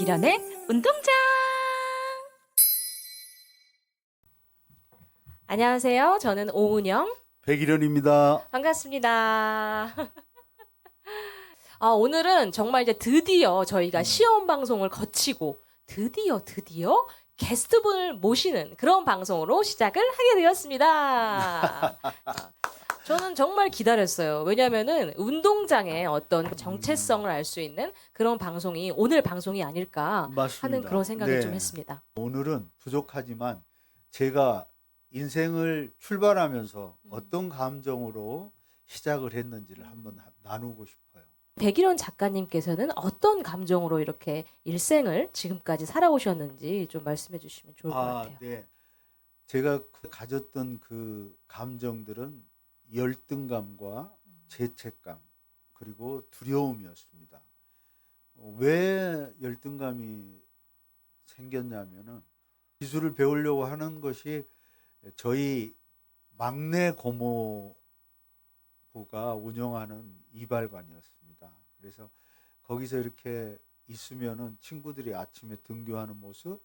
백일연의 운동장. 안녕하세요. 저는 오은영. 백일연입니다. 반갑습니다. 오늘은 정말 이제 드디어 저희가 시험 방송을 거치고 드디어 게스트분을 모시는 그런 방송으로 시작을 하게 되었습니다. 저는 정말 기다렸어요. 왜냐면은 운동장의 어떤 정체성을 알 수 있는 그런 방송이 오늘 방송이 아닐까 맞습니다. 하는 그런 생각을 네. 좀 했습니다. 오늘은 부족하지만 제가 인생을 출발하면서 어떤 감정으로 시작을 했는지를 한번 나누고 싶어요. 백일원 작가님께서는 어떤 감정으로 이렇게 일생을 지금까지 살아오셨는지 좀 말씀해 주시면 좋을 것 같아요. 네. 제가 가졌던 그 감정들은 열등감과 죄책감 그리고 두려움이었습니다. 왜 열등감이 생겼냐면은 기술을 배우려고 하는 것이 저희 막내 고모부가 운영하는 이발관이었습니다. 그래서 거기서 이렇게 있으면은 친구들이 아침에 등교하는 모습,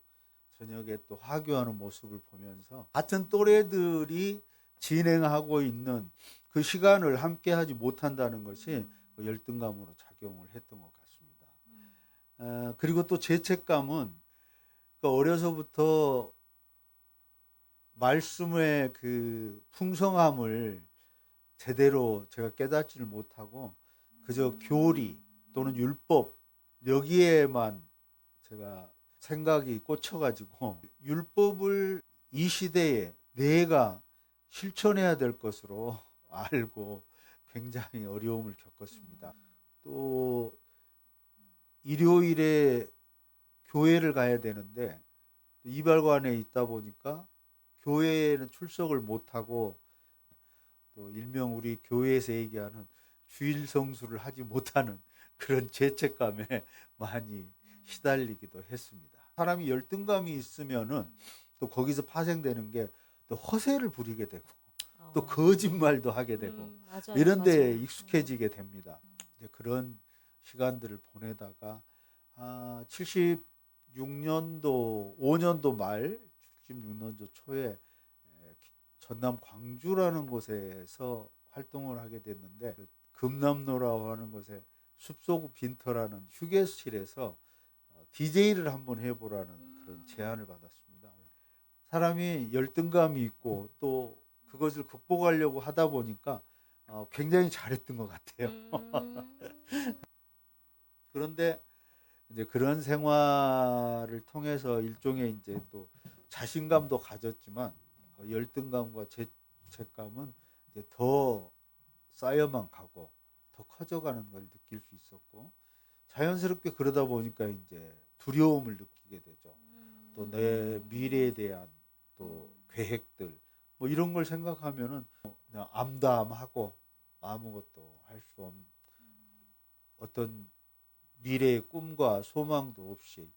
저녁에 또 하교하는 모습을 보면서 같은 또래들이 진행하고 있는 그 시간을 함께 하지 못한다는 것이 열등감으로 작용을 했던 것 같습니다. 그리고 또 죄책감은 어려서부터 말씀의 그 풍성함을 제대로 제가 깨닫지를 못하고 그저 교리 또는 율법 여기에만 제가 생각이 꽂혀가지고 율법을 이 시대에 내가 실천해야 될 것으로 알고 굉장히 어려움을 겪었습니다. 또 일요일에 교회를 가야 되는데 이발관에 있다 보니까 교회에는 출석을 못하고 또 일명 우리 교회에서 얘기하는 주일 성수를 하지 못하는 그런 죄책감에 많이 시달리기도 했습니다. 사람이 열등감이 있으면은 또 거기서 파생되는 게 또 허세를 부리게 되고 또 거짓말도 하게 되고 맞아요, 이런 데 맞아요. 익숙해지게 됩니다. 이제 그런 시간들을 보내다가 76년도 5년도 말 76년도 초에 전남 광주라는 곳에서 활동을 하게 됐는데 금남로라고 하는 곳에 숲속 빈터라는 휴게실에서 DJ를 한번 해보라는 그런 제안을 받았습니다. 사람이 열등감이 있고 또 그것을 극복하려고 하다 보니까 굉장히 잘했던 것 같아요. 그런데 이제 그런 생활을 통해서 일종의 이제 또 자신감도 가졌지만 열등감과 죄책감은 이제 더 쌓여만 가고 더 커져가는 걸 느낄 수 있었고 자연스럽게 그러다 보니까 이제 두려움을 느끼게 되죠. 또 내 미래에 대한 또 계획들 뭐 이런 걸 생각하면은 그냥 암담하고 아무것도 할 수 없는 어떤 미래의 꿈과 소망도 없이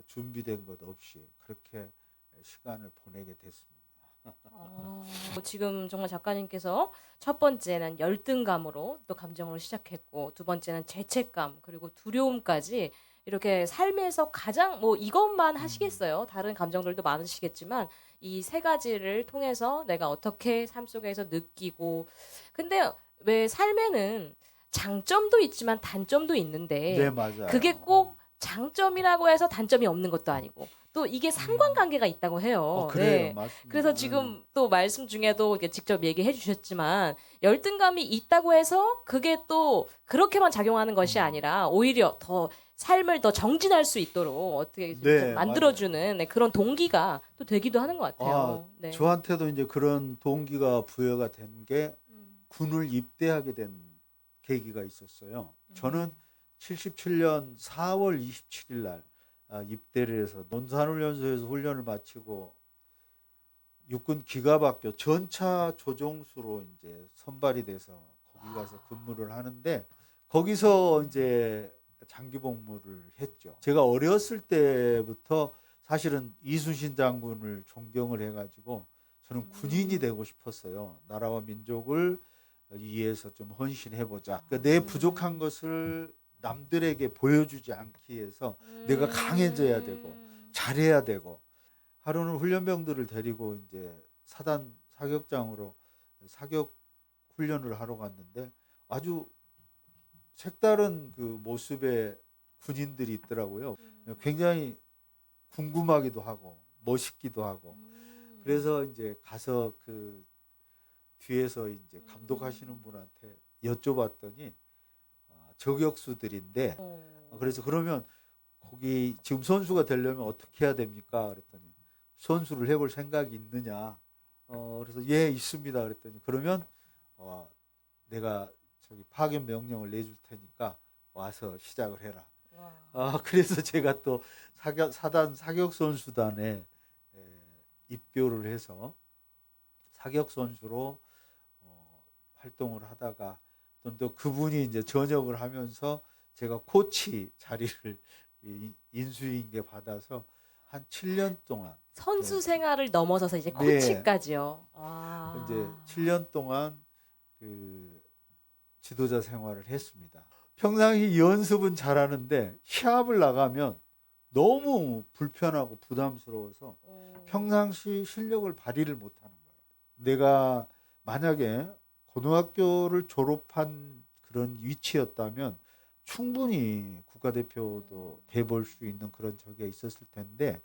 준비된 것 없이 그렇게 시간을 보내게 됐습니다. 지금 정말 작가님께서 첫 번째는 열등감으로 또 감정으로 시작했고 두 번째는 죄책감 그리고 두려움까지 이렇게 삶에서 가장 뭐 이것만 하시겠어요. 다른 감정들도 많으시겠지만 이 세 가지를 통해서 내가 어떻게 삶 속에서 느끼고 근데 왜 삶에는 장점도 있지만 단점도 네, 있는데 맞아요. 그게 꼭 장점이라고 해서 단점이 없는 것도 아니고 또 이게 상관관계가 있다고 해요. 그래요. 네. 맞습니다. 그래서 지금 또 말씀 중에도 이렇게 직접 얘기해 주셨지만 열등감이 있다고 해서 그게 또 그렇게만 작용하는 것이 아니라 오히려 더 삶을 더 정진할 수 있도록 어떻게 좀 네, 만들어주는 네, 그런 동기가 또 되기도 하는 것 아, 같아요. 네. 저한테도 이제 그런 동기가 부여가 된 게 군을 입대하게 된 계기가 있었어요. 저는 77년 4월 27일 날 입대를 해서 논산훈련소에서 훈련을 마치고 육군 기갑학교 전차 조종수로 이제 선발이 돼서 거기 가서 근무를 하는데 거기서 이제 장기 복무를 했죠. 제가 어렸을 때부터 사실은 이순신 장군을 존경을 해가지고 저는 군인이 되고 싶었어요. 나라와 민족을 위해서 좀 헌신해보자. 그러니까 내 부족한 것을 남들에게 보여주지 않기 위해서 내가 강해져야 되고 잘해야 되고 하루는 훈련병들을 데리고 이제 사단 사격장으로 사격 훈련을 하러 갔는데 아주 색다른 그 모습의 군인들이 있더라고요. 굉장히 궁금하기도 하고 멋있기도 하고 그래서 이제 가서 그 뒤에서 이제 감독하시는 분한테 여쭤봤더니 저격수들인데 그래서 그러면 거기 지금 선수가 되려면 어떻게 해야 됩니까? 그랬더니 선수를 해볼 생각이 있느냐? 그래서 예 있습니다. 그랬더니 그러면 내가 저기 파견 명령을 내줄 테니까 와서 시작을 해라. 그래서 제가 또 사단 사격 선수단에 입교를 해서 사격 선수로 활동을 하다가 또 그분이 이제 전역을 하면서 제가 코치 자리를 인수인계 받아서 한 7년 동안 선수 생활을 넘어서서 이제 네. 코치까지요. 이제 7년 동안 그 지도자 생활을 했습니다. 평상시 연습은 잘하는데 시합을 나가면 너무 불편하고 부담스러워서 평상시 실력을 발휘를 못하는 거예요. 내가 만약에 고등학교를 졸업한 그런 위치였다면 충분히 국가대표도 돼볼 수 있는 그런 저기가 있었을 텐데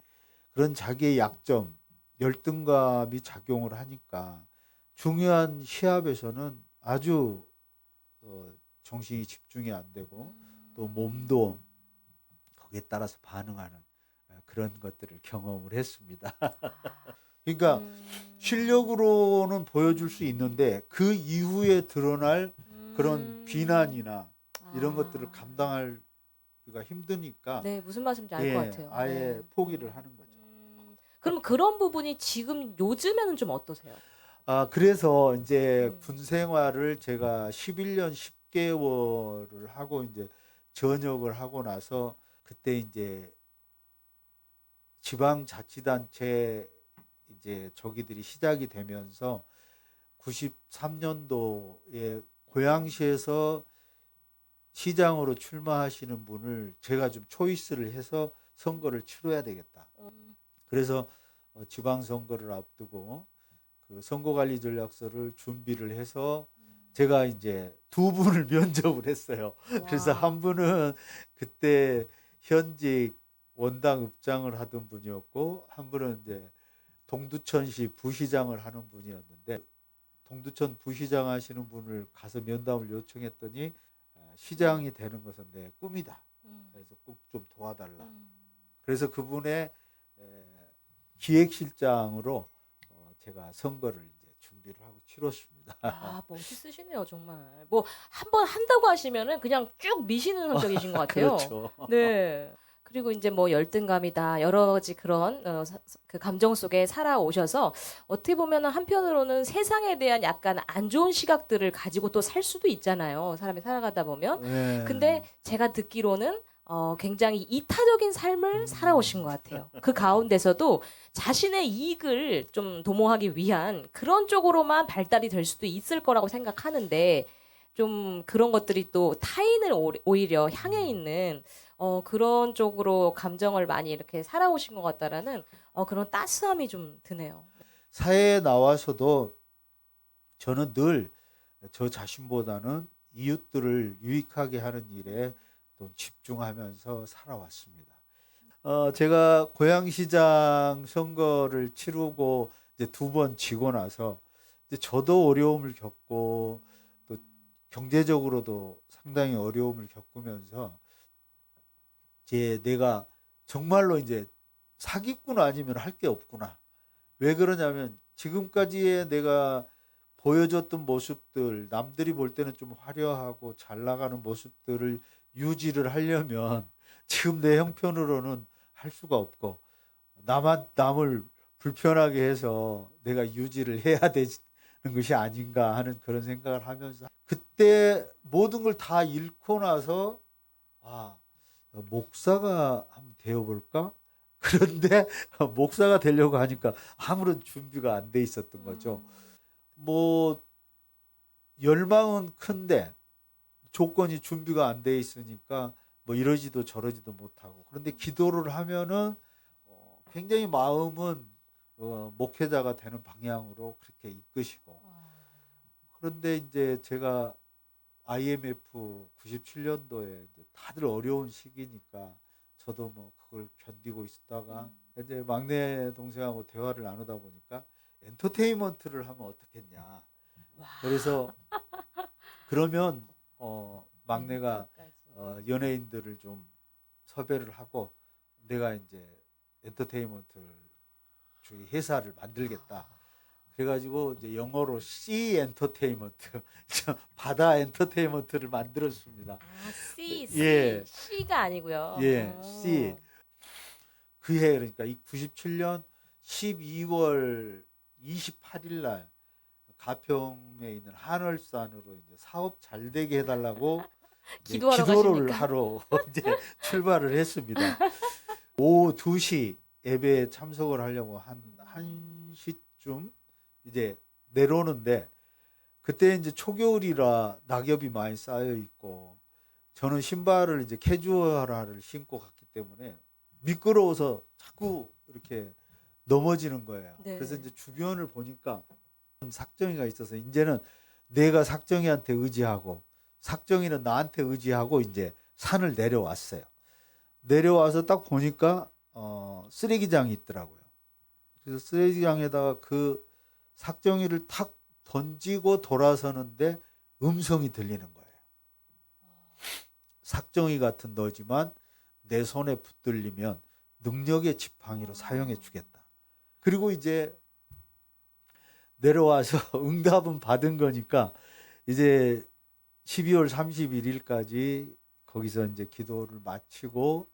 그런 자기의 약점, 열등감이 작용을 하니까 중요한 시합에서는 아주 정신이 집중이 안 되고 또 몸도 거기에 따라서 반응하는 그런 것들을 경험을 했습니다. 그러니까 실력으로는 보여줄 수 있는데 그 이후에 드러날 그런 비난이나 이런 것들을 감당하기가 힘드니까 네, 무슨 말씀인지 알 것 같아요. 아예 네. 포기를 하는 거죠. 그럼 그런 부분이 지금 요즘에는 좀 어떠세요? 그래서 이제 군 생활을 제가 11년 10개월을 하고 이제 전역을 하고 나서 그때 이제 지방자치단체 이제 저기들이 시작이 되면서 93년도에 고양시에서 시장으로 출마하시는 분을 제가 좀 초이스를 해서 선거를 치러야 되겠다. 그래서 지방선거를 앞두고 그 선거관리전략서를 준비를 해서 제가 이제 두 분을 면접을 했어요. 그래서 한 분은 그때 현직 원당 읍장을 하던 분이었고 한 분은 이제 동두천시 부시장을 하는 분이었는데 동두천 부시장 하시는 분을 가서 면담을 요청했더니 시장이 되는 것은 내 꿈이다. 그래서 꼭 좀 도와달라. 그래서 그분의 기획실장으로 제가 선거를 이제 준비를 하고 치렀습니다. 멋있으시네요, 정말. 뭐 한 번 한다고 하시면은 그냥 쭉 미시는 성격이신 것 같아요. 그렇죠. 네. 그리고 이제 뭐 열등감이다 여러 가지 그런 그 감정 속에 살아오셔서 어떻게 보면은 한편으로는 세상에 대한 약간 안 좋은 시각들을 가지고 또 살 수도 있잖아요. 사람이 살아가다 보면. 네. 근데 제가 듣기로는 굉장히 이타적인 삶을 살아오신 것 같아요. 그 가운데서도 자신의 이익을 좀 도모하기 위한 그런 쪽으로만 발달이 될 수도 있을 거라고 생각하는데 좀 그런 것들이 또 타인을 오히려 향해 있는 그런 쪽으로 감정을 많이 이렇게 살아오신 것 같다라는 그런 따스함이 좀 드네요. 사회에 나와서도 저는 늘 저 자신보다는 이웃들을 유익하게 하는 일에 또 집중하면서 살아왔습니다. 제가 고양시장 선거를 치르고 이제 두 번 지고 나서 이제 저도 어려움을 겪고 또 경제적으로도 상당히 어려움을 겪으면서 이제 내가 정말로 이제 사기꾼 아니면 할 게 없구나. 왜 그러냐면 지금까지의 내가 보여줬던 모습들, 남들이 볼 때는 좀 화려하고 잘 나가는 모습들을 유지를 하려면 지금 내 형편으로는 할 수가 없고 남을 불편하게 해서 내가 유지를 해야 되는 것이 아닌가 하는 그런 생각을 하면서 그때 모든 걸 다 잃고 나서 목사가 한번 되어볼까? 그런데 목사가 되려고 하니까 아무런 준비가 안 돼 있었던 거죠. 뭐 열망은 큰데 조건이 준비가 안 돼 있으니까 뭐 이러지도 저러지도 못하고. 그런데 기도를 하면은 굉장히 마음은 목회자가 되는 방향으로 그렇게 이끄시고. 그런데 이제 제가 IMF 97년도에 다들 어려운 시기니까 저도 뭐 그걸 견디고 있다가 이제 막내 동생하고 대화를 나누다 보니까 엔터테인먼트를 하면 어떻겠냐. 와. 그래서 그러면 막내가 엔터까지. 연예인들을 좀 섭외를 하고 내가 이제 엔터테인먼트 저희 회사를 만들겠다. 그래가지고 이제 영어로 C 엔터테인먼트, 바다 엔터테인먼트를 만들었습니다. 아, C, 예, C가 아니고요. 예, C. 그해 그러니까 이 97년 12월 28일 날 가평에 있는 한월산으로 이제 사업 잘 되게 해달라고 이제 기도하러 기도를 가십니까? 하러 이제 출발을 했습니다. 오후 2시 예배에 참석을 하려고 한 1시쯤 이제 내려오는데 그때 이제 초겨울이라 낙엽이 많이 쌓여 있고 저는 신발을 이제 캐주얼화를 신고 갔기 때문에 미끄러워서 자꾸 이렇게 넘어지는 거예요. 네. 그래서 이제 주변을 보니까 삭정이가 있어서 이제는 내가 삭정이한테 의지하고 삭정이는 나한테 의지하고 이제 산을 내려왔어요. 내려와서 딱 보니까 쓰레기장이 있더라고요. 그래서 쓰레기장에다가 그 삭정이를 탁 던지고 돌아서는데 음성이 들리는 거예요. 삭정이 같은 너지만 내 손에 붙들리면 능력의 지팡이로 사용해 주겠다. 그리고 이제 내려와서 응답은 받은 거니까 이제 12월 31일까지 거기서 이제 기도를 마치고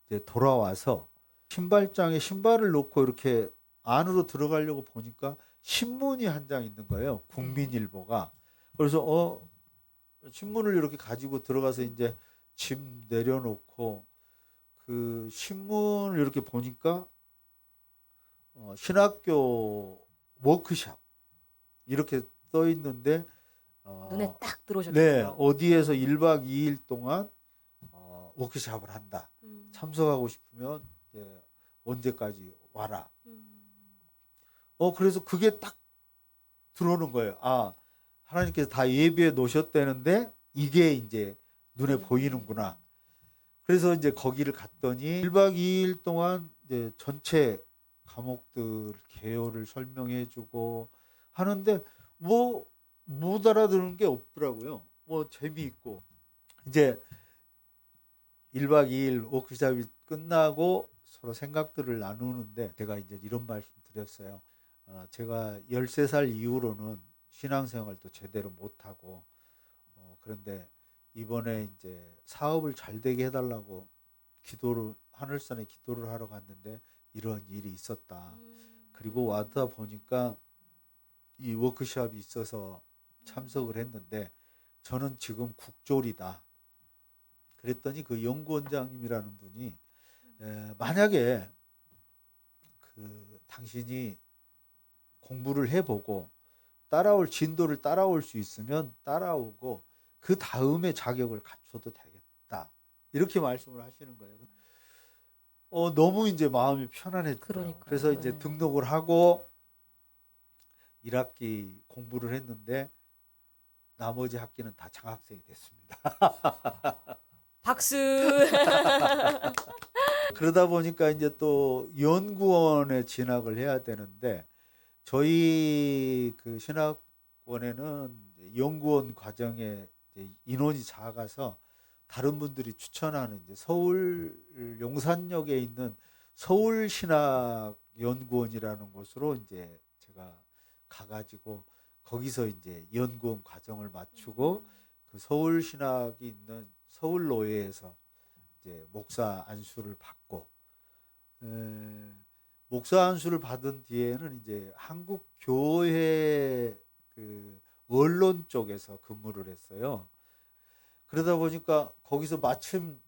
이제 돌아와서 신발장에 신발을 놓고 이렇게 안으로 들어가려고 보니까 신문이 한 장 있는 거예요. 국민일보가. 그래서 신문을 이렇게 가지고 들어가서 이제 짐 내려놓고 그 신문을 이렇게 보니까 신학교 워크샵 이렇게 써 있는데 눈에 딱 네, 들어오셨겠네요. 어디에서 1박 2일 동안 워크샵을 한다. 참석하고 싶으면 이제 언제까지 와라. 그래서 그게 딱 들어오는 거예요. 아, 하나님께서 다 예비해 놓으셨다는데 이게 이제 눈에 보이는구나. 그래서 이제 거기를 갔더니 1박 2일 동안 이제 전체 과목들 개요를 설명해 주고 하는데 뭐 못 알아듣는 게 없더라고요. 뭐 재미있고 이제 1박 2일 워크숍이 끝나고 서로 생각들을 나누는데 제가 이제 이런 말씀 드렸어요. 제가 13살 이후로는 신앙생활도 제대로 못하고 그런데 이번에 이제 사업을 잘 되게 해달라고 하늘산에 기도를 하러 갔는데 이런 일이 있었다. 그리고 와다 보니까 이 워크숍이 있어서 참석을 했는데 저는 지금 국졸이다. 그랬더니 그 연구원장님이라는 분이 만약에 그 당신이 공부를 해보고 진도를 따라올 수 있으면 따라오고 그 다음에 자격을 갖춰도 되겠다. 이렇게 말씀을 하시는 거예요. 너무 이제 마음이 편안했더라고요. 그래서 이제 네. 등록을 하고 1학기 공부를 했는데 나머지 학기는 다 장학생이 됐습니다. 박수. 그러다 보니까 이제 또 연구원에 진학을 해야 되는데 저희 그 신학원에는 연구원 과정에 이제 인원이 작아서 다른 분들이 추천하는 이제 서울 용산역에 있는 서울신학연구원이라는 곳으로 이제 제가 가가지고 거기서 이제 연구원 과정을 마치고 그 서울신학이 있는 서울노예에서 이제 목사 안수를 받고 목사 안수를 받은 뒤에는 이제 한국 교회 그 언론 쪽에서 근무를 했어요. 그러다 보니까 거기서 마침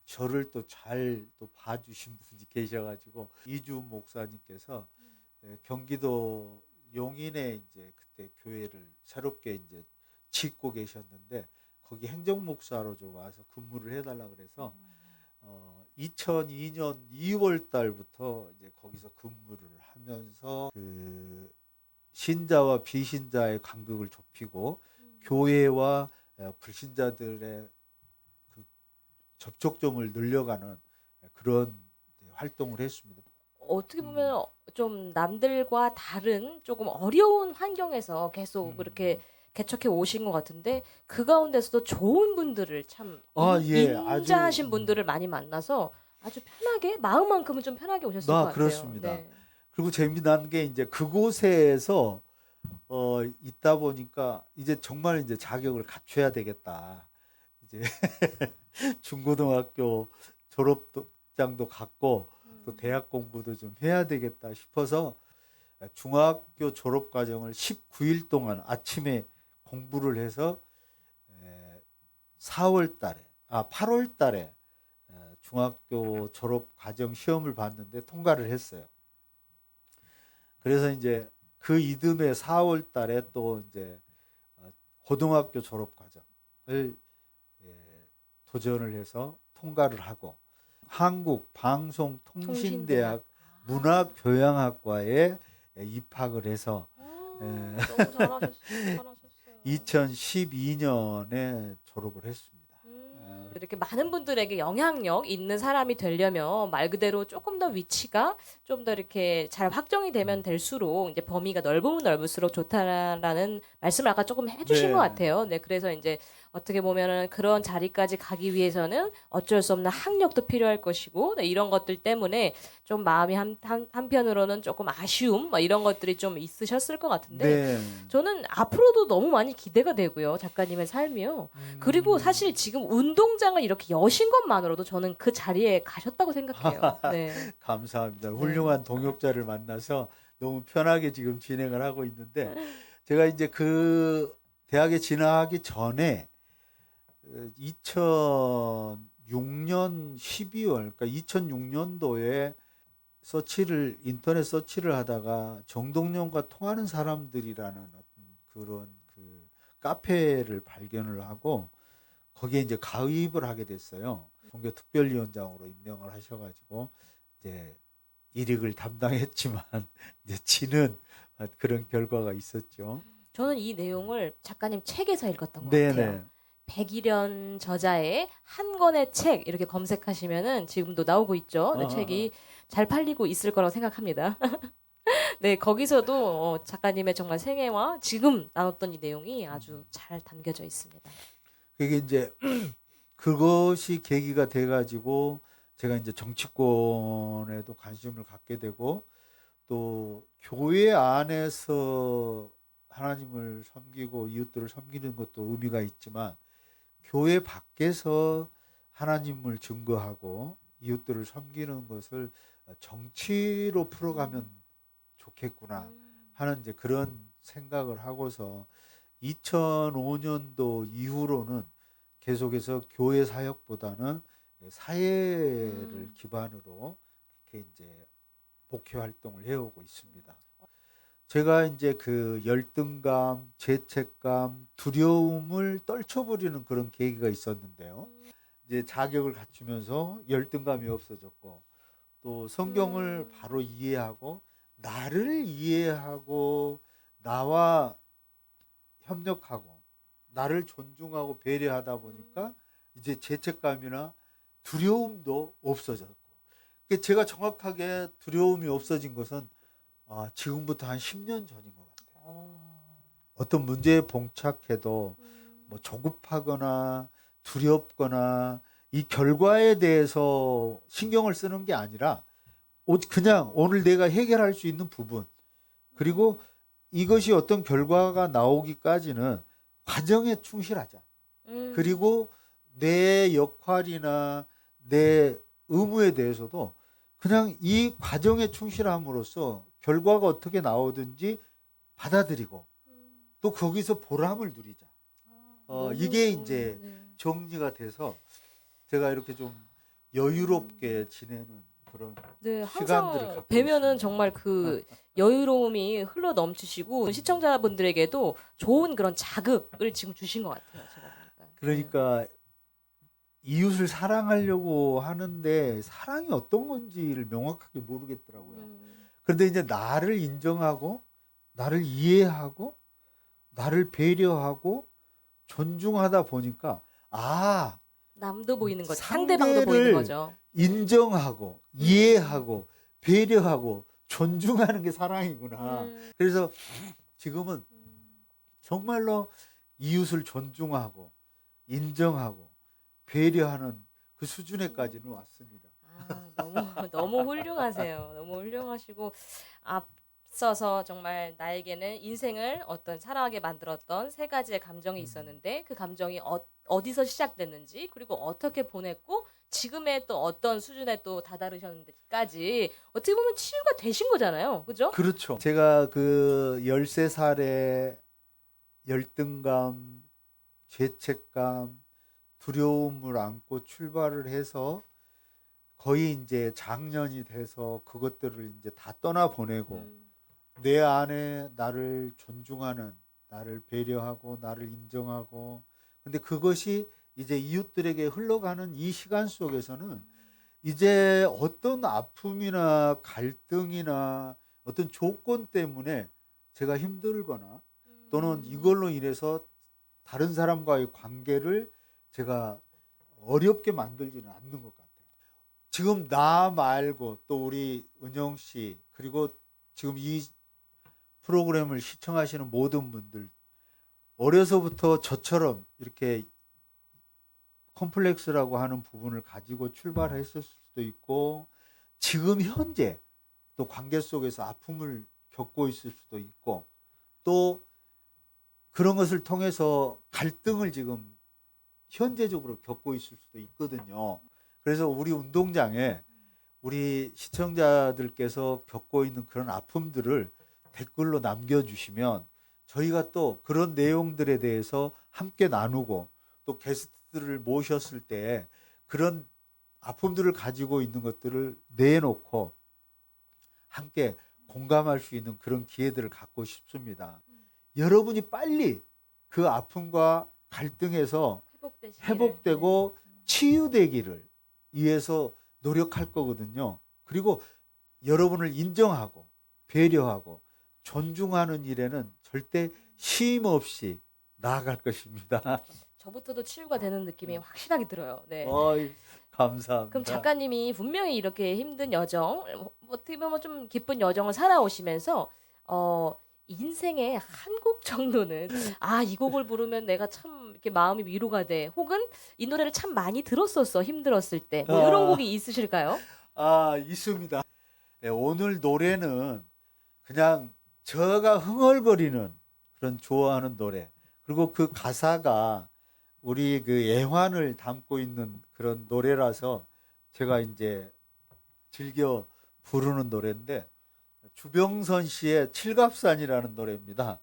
저를 또 잘 또 봐주신 분이 계셔가지고 이준 목사님께서 경기도 용인에 이제 그때 교회를 새롭게 이제 짓고 계셨는데 거기 행정목사로 좀 와서 근무를 해달라 그래서 2002년 2월 달부터 이제 거기서 근무를 하면서 그 신자와 비신자의 간극을 좁히고 교회와 불신자들의 그 접촉점을 늘려가는 그런 활동을 했습니다. 어떻게 보면 좀 남들과 다른 조금 어려운 환경에서 계속 이렇게 개척해 오신 것 같은데 그 가운데서도 좋은 분들을 참 예, 인자하신 아주 분들을 많이 만나서 아주 편하게 마음만큼은 좀 편하게 오셨을 것 같아요. 그렇습니다. 네. 그리고 재미난 게 이제 그곳에서 있다 보니까 이제 정말 이제 자격을 갖춰야 되겠다. 이제 중고등학교 졸업장도 갖고 또 대학 공부도 좀 해야 되겠다 싶어서 중학교 졸업 과정을 19일 동안 아침에 공부를 해서 8월 달에 중학교 졸업 과정 시험을 봤는데 통과를 했어요. 그래서 이제 그 이듬해 4월 달에 또 이제 고등학교 졸업 과정을 도전을 해서 통과를 하고 한국 방송통신대학 문화교양학과에 입학을 해서 너무 잘하셨어요. 2012년에 졸업을 했습니다. 이렇게 많은 분들에게 영향력 있는 사람이 되려면 말 그대로 조금 더 위치가 좀 더 이렇게 잘 확정이 되면 될수록 이제 범위가 넓으면 넓을수록 좋다라는 말씀을 아까 조금 해주신 네. 것 같아요. 네, 그래서 이제 어떻게 보면은 그런 자리까지 가기 위해서는 어쩔 수 없는 학력도 필요할 것이고 네, 이런 것들 때문에 좀 마음이 한편으로는 조금 아쉬움 뭐 이런 것들이 좀 있으셨을 것 같은데 네. 저는 앞으로도 너무 많이 기대가 되고요. 작가님의 삶이요. 그리고 사실 지금 운동장을 이렇게 여신 것만으로도 저는 그 자리에 가셨다고 생각해요. 네. 감사합니다. 훌륭한 동역자를 만나서 너무 편하게 지금 진행을 하고 있는데 제가 이제 그 대학에 진학하기 전에 2006년 12월 그러니까 2006년도에 인터넷 서치를 하다가 정동영과 통하는 사람들이라는 어떤 그런 그 카페를 발견을 하고 거기에 이제 가입을 하게 됐어요. 종교 특별위원장으로 임명을 하셔가지고 이제 일익을 담당했지만 이제 지는 그런 결과가 있었죠. 저는 이 내용을 작가님 책에서 읽었던 것 네네. 같아요. 백일현 저자의 한 권의 책 이렇게 검색하시면은 지금도 나오고 있죠. 네, 책이 잘 팔리고 있을 거라고 생각합니다. 네, 거기서도 작가님의 정말 생애와 지금 나눴던 이 내용이 아주 잘 담겨져 있습니다. 그게 이제 그것이 계기가 돼가지고 제가 이제 정치권에도 관심을 갖게 되고 또 교회 안에서 하나님을 섬기고 이웃들을 섬기는 것도 의미가 있지만 교회 밖에서 하나님을 증거하고 이웃들을 섬기는 것을 정치로 풀어가면 좋겠구나 하는 이제 그런 생각을 하고서 2005년도 이후로는 계속해서 교회 사역보다는 사회를 기반으로 이렇게 이제 목회 활동을 해오고 있습니다. 제가 이제 그 열등감, 죄책감, 두려움을 떨쳐버리는 그런 계기가 있었는데요. 이제 자격을 갖추면서 열등감이 없어졌고 또 성경을 바로 이해하고 나를 이해하고 나와 협력하고 나를 존중하고 배려하다 보니까 이제 죄책감이나 두려움도 없어졌고 제가 정확하게 두려움이 없어진 것은 지금부터 한 10년 전인 것 같아요. 어떤 문제에 봉착해도 뭐 조급하거나 두렵거나 이 결과에 대해서 신경을 쓰는 게 아니라 그냥 오늘 내가 해결할 수 있는 부분 그리고 이것이 어떤 결과가 나오기까지는 과정에 충실하자. 그리고 내 역할이나 내 의무에 대해서도 그냥 이 과정에 충실함으로써 결과가 어떻게 나오든지 받아들이고 또 거기서 보람을 누리자. 이게 이제 정리가 돼서 제가 이렇게 좀 여유롭게 지내는 그런 네, 시간들을 항상 갖고 뵈면은 있습니다. 정말 그 여유로움이 흘러 넘치시고 시청자분들에게도 좋은 그런 자극을 지금 주신 것 같아요. 제가 보니까. 그러니까 이웃을 사랑하려고 하는데 사랑이 어떤 건지를 명확하게 모르겠더라고요. 그런데 이제 나를 인정하고 나를 이해하고 나를 배려하고 존중하다 보니까 남도 보이는 거죠. 상대방도 보이는 거죠. 인정하고 이해하고 배려하고 존중하는 게 사랑이구나. 그래서 지금은 정말로 이웃을 존중하고 인정하고 배려하는 그 수준에까지는 왔습니다. 너무 훌륭하세요. 너무 훌륭하시고 앞서서 정말 나에게는 인생을 어떤 살아가게 만들었던 세 가지의 감정이 있었는데 그 감정이 어디서 시작됐는지 그리고 어떻게 보냈고 지금의 또 어떤 수준에 또 다다르셨는지까지 어떻게 보면 치유가 되신 거잖아요. 그죠? 그렇죠. 제가 그 13살에 열등감, 죄책감, 두려움을 안고 출발을 해서 거의 이제 작년이 돼서 그것들을 이제 다 떠나보내고 내 안에 나를 존중하는, 나를 배려하고 나를 인정하고 근데 그것이 이제 이웃들에게 흘러가는 이 시간 속에서는 이제 어떤 아픔이나 갈등이나 어떤 조건 때문에 제가 힘들거나 또는 이걸로 인해서 다른 사람과의 관계를 제가 어렵게 만들지는 않는 것 같아요. 지금 나 말고 또 우리 은영 씨 그리고 지금 이 프로그램을 시청하시는 모든 분들 어려서부터 저처럼 이렇게 컴플렉스라고 하는 부분을 가지고 출발했을 수도 있고 지금 현재 또 관계 속에서 아픔을 겪고 있을 수도 있고 또 그런 것을 통해서 갈등을 지금 현재적으로 겪고 있을 수도 있거든요. 그래서 우리 운동장에 우리 시청자들께서 겪고 있는 그런 아픔들을 댓글로 남겨주시면 저희가 또 그런 내용들에 대해서 함께 나누고 또 게스트들을 모셨을 때 그런 아픔들을 가지고 있는 것들을 내놓고 함께 공감할 수 있는 그런 기회들을 갖고 싶습니다. 여러분이 빨리 그 아픔과 갈등에서 회복되고 치유되기를 위해서 노력할 거거든요. 그리고 여러분을 인정하고 배려하고 존중하는 일에는 절대 쉼 없이 나아갈 것입니다. 저부터도 치유가 되는 느낌이 확실하게 들어요. 네. 감사합니다. 그럼 작가님이 분명히 이렇게 힘든 여정, 어떻게 보면 좀 기쁜 여정을 살아오시면서 인생의 한 곡 정도는 이 곡을 부르면 내가 참 이렇게 마음이 위로가 돼. 혹은 이 노래를 참 많이 들었었어. 힘들었을 때. 뭐 이런 곡이 있으실까요? 있습니다. 네, 오늘 노래는 그냥 저가 흥얼거리는 그런 좋아하는 노래. 그리고 그 가사가 우리 그 애환을 담고 있는 그런 노래라서 제가 이제 즐겨 부르는 노래인데 주병선 씨의 칠갑산이라는 노래입니다.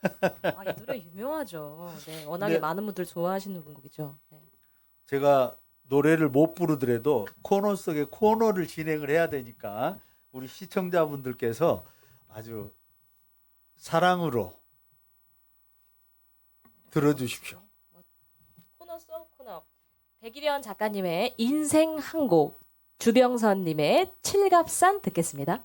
이 노래 유명하죠. 네, 워낙에 많은 분들 좋아하시는 곡이죠. 네. 제가 노래를 못 부르더라도 코너 속에 코너를 진행을 해야 되니까 우리 시청자분들께서 아주 사랑으로 들어주십시오. 코너 속 코너. 백일현 작가님의 인생 한 곡, 주병선님의 칠갑산 듣겠습니다.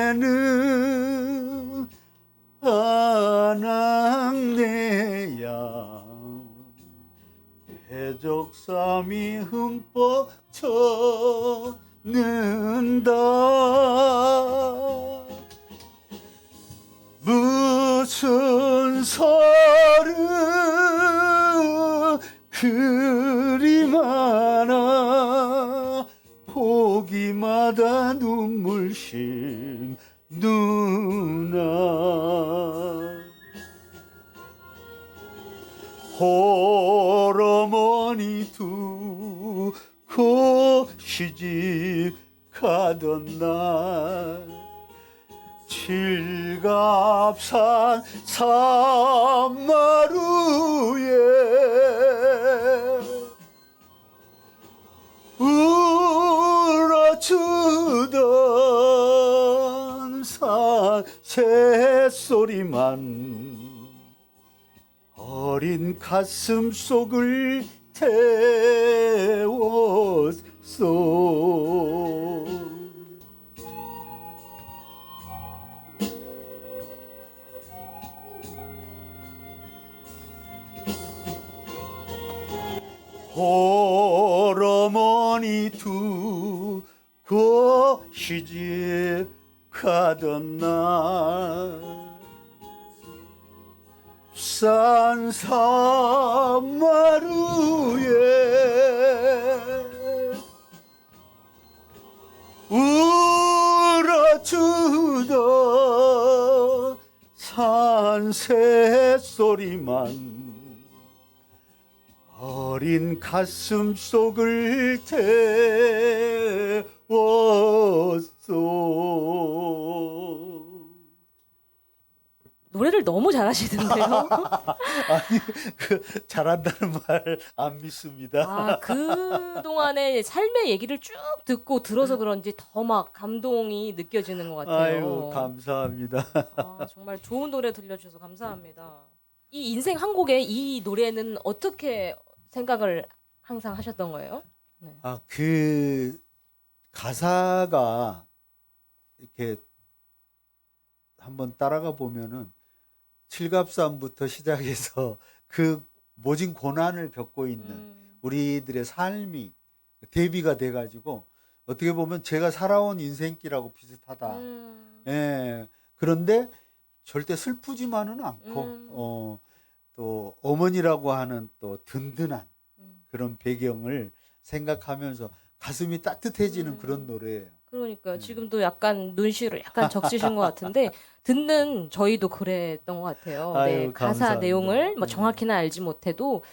콩밤에는 안악내야 해적삼이 흠뻑 쳤는다 무슨 설은 그리 많아 보기마다 눈물씩 누나 홀어머니 칠갑산 산마루에 울어주던 새소리만 어린 가슴 속을 태웠소. 홀어머니 두고 시집 가던 날 산 산마루에 울어주던 산새 소리만 어린 가슴 속을 태웠소. 노래를 너무 잘하시던데요. 아니, 잘한다는 말 안 믿습니다. 아, 그동안의 삶의 얘기를 쭉 듣고 들어서 그런지 더 막 감동이 느껴지는 것 같아요. 아유, 감사합니다. 아, 정말 좋은 노래 들려주셔서 감사합니다. 이 인생 한 곡에 이 노래는 어떻게 생각을 항상 하셨던 거예요? 네. 그 가사가 이렇게 한번 따라가 보면은 칠갑산부터 시작해서 그 모진 고난을 겪고 있는 우리들의 삶이 대비가 돼가지고 어떻게 보면 제가 살아온 인생길하고 비슷하다. 예. 그런데 절대 슬프지만은 않고 또 어머니라고 하는 또 든든한 그런 배경을 생각하면서 가슴이 따뜻해지는 그런 노래예요. 그러니까요. 지금도 약간 눈시울을 약간 적시신 것 같은데 듣는 저희도 그랬던 것 같아요. 네, 아유, 가사 감사합니다. 내용을 뭐 정확히는 알지 못해도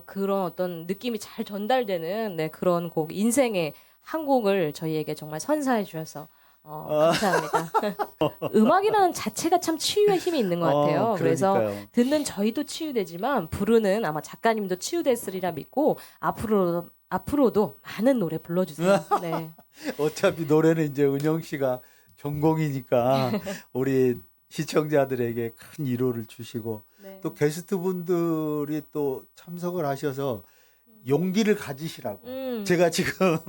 그런 어떤 느낌이 잘 전달되는 네, 그런 곡 인생의 한 곡을 저희에게 정말 선사해 주셔서 감사합니다. 음악이라는 자체가 참 치유의 힘이 있는 것 같아요. 그래서 그러니까요. 듣는 저희도 치유되지만 부르는 아마 작가님도 치유됐으리라 믿고 앞으로도 많은 노래 불러주세요. 네. 어차피 노래는 이제 은영 씨가 전공이니까 우리 시청자들에게 큰 위로를 주시고 네. 또 게스트 분들이 또 참석을 하셔서 용기를 가지시라고 제가 지금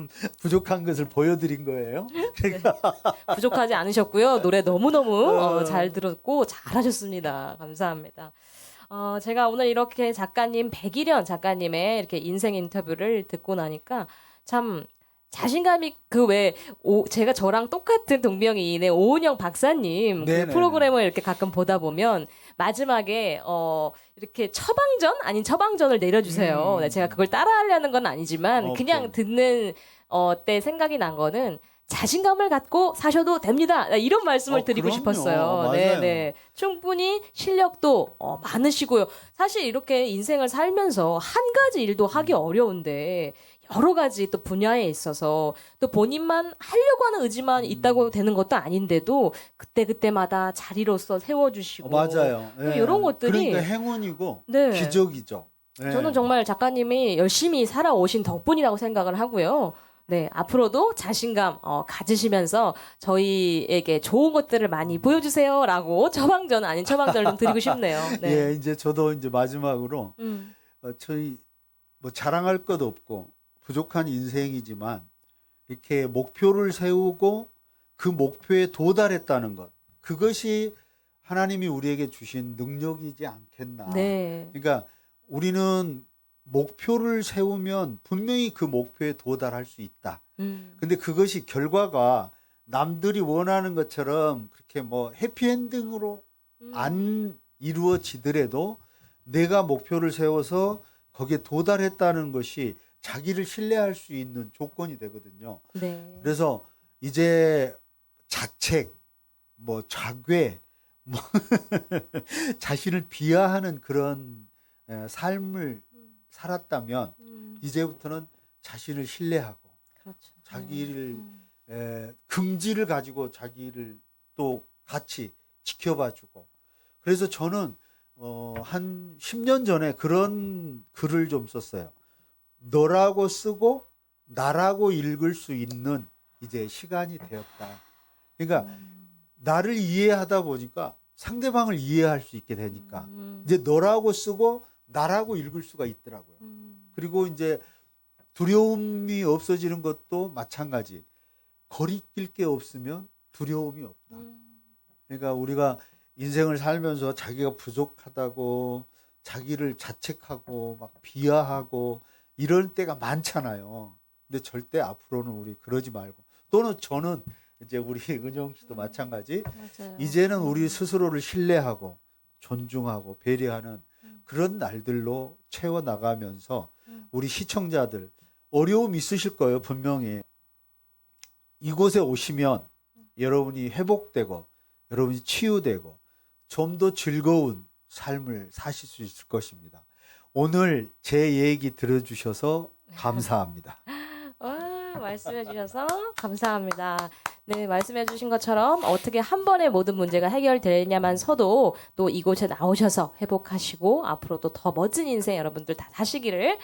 부족한 것을 보여드린 거예요. 그러니까 부족하지 않으셨고요. 노래 너무너무 잘 들었고 잘하셨습니다. 감사합니다. 제가 오늘 이렇게 작가님 백일현 작가님의 이렇게 인생 인터뷰를 듣고 나니까 참 자신감이 제가 저랑 똑같은 동명이인의 오은영 박사님 그 네네네. 프로그램을 이렇게 가끔 보다 보면 마지막에 이렇게 처방전 아닌 처방전을 내려주세요. 네, 제가 그걸 따라하려는 건 아니지만 그냥 오케이. 듣는 때 생각이 난 거는 자신감을 갖고 사셔도 됩니다. 이런 말씀을 드리고 그럼요. 싶었어요. 맞아요. 네, 네. 충분히 실력도 많으시고요. 사실 이렇게 인생을 살면서 한 가지 일도 하기 어려운데 여러 가지 또 분야에 있어서 또 본인만 하려고 하는 의지만 있다고 되는 것도 아닌데도 그때그때마다 자리로서 세워주시고 맞아요. 예. 이런 것들이 그러니까 행운이고 네. 기적이죠. 예. 저는 정말 작가님이 열심히 살아오신 덕분이라고 생각을 하고요. 네, 앞으로도 자신감 가지시면서 저희에게 좋은 것들을 많이 보여주세요라고 처방전 아닌 처방전을 좀 드리고 싶네요. 네. 예, 이제 저도 이제 마지막으로 저희 뭐 자랑할 것 없고 부족한 인생이지만 이렇게 목표를 세우고 그 목표에 도달했다는 것 그것이 하나님이 우리에게 주신 능력이지 않겠나. 네. 그러니까 우리는 목표를 세우면 분명히 그 목표에 도달할 수 있다. 근데 그것이 결과가 남들이 원하는 것처럼 그렇게 뭐 해피엔딩으로 안 이루어지더라도 내가 목표를 세워서 거기에 도달했다는 것이 자기를 신뢰할 수 있는 조건이 되거든요. 네. 그래서 이제 자책, 뭐 자괴, 뭐 자신을 비하하는 그런 삶을 살았다면 이제부터는 자신을 신뢰하고 그렇죠. 자기를 긍지를 가지고 자기를 또 같이 지켜봐주고. 그래서 저는 한 10년 전에 그런 글을 좀 썼어요. 너라고 쓰고 나라고 읽을 수 있는 이제 시간이 되었다. 그러니까 나를 이해하다 보니까 상대방을 이해할 수 있게 되니까 이제 너라고 쓰고 나라고 읽을 수가 있더라고요. 그리고 이제 두려움이 없어지는 것도 마찬가지. 거리낄 게 없으면 두려움이 없다. 그러니까 우리가 인생을 살면서 자기가 부족하다고 자기를 자책하고 막 비하하고 이럴 때가 많잖아요. 근데 절대 앞으로는 우리 그러지 말고, 또는 저는 이제 우리 은영 씨도 마찬가지. 맞아요. 이제는 우리 스스로를 신뢰하고 존중하고 배려하는 그런 날들로 채워나가면서 우리 시청자들 어려움 있으실 거예요. 분명히 이곳에 오시면 여러분이 회복되고 여러분이 치유되고 좀 더 즐거운 삶을 사실 수 있을 것입니다. 오늘 제 얘기 들어주셔서 감사합니다. 와, 말씀해 주셔서 감사합니다. 네, 말씀해 주신 것처럼 어떻게 한 번에 모든 문제가 해결되냐만서도 또 이곳에 나오셔서 회복하시고 앞으로도 더 멋진 인생 여러분들 다 사시기를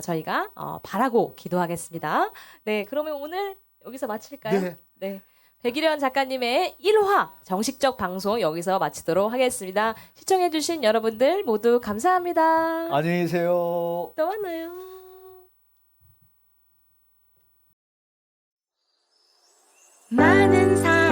저희가 바라고 기도하겠습니다. 네, 그러면 오늘 여기서 마칠까요? 네. 네. 백일현 작가님의 1화 정식적 방송 여기서 마치도록 하겠습니다. 시청해주신 여러분들 모두 감사합니다. 안녕히 계세요. 또 만나요. 많은 사람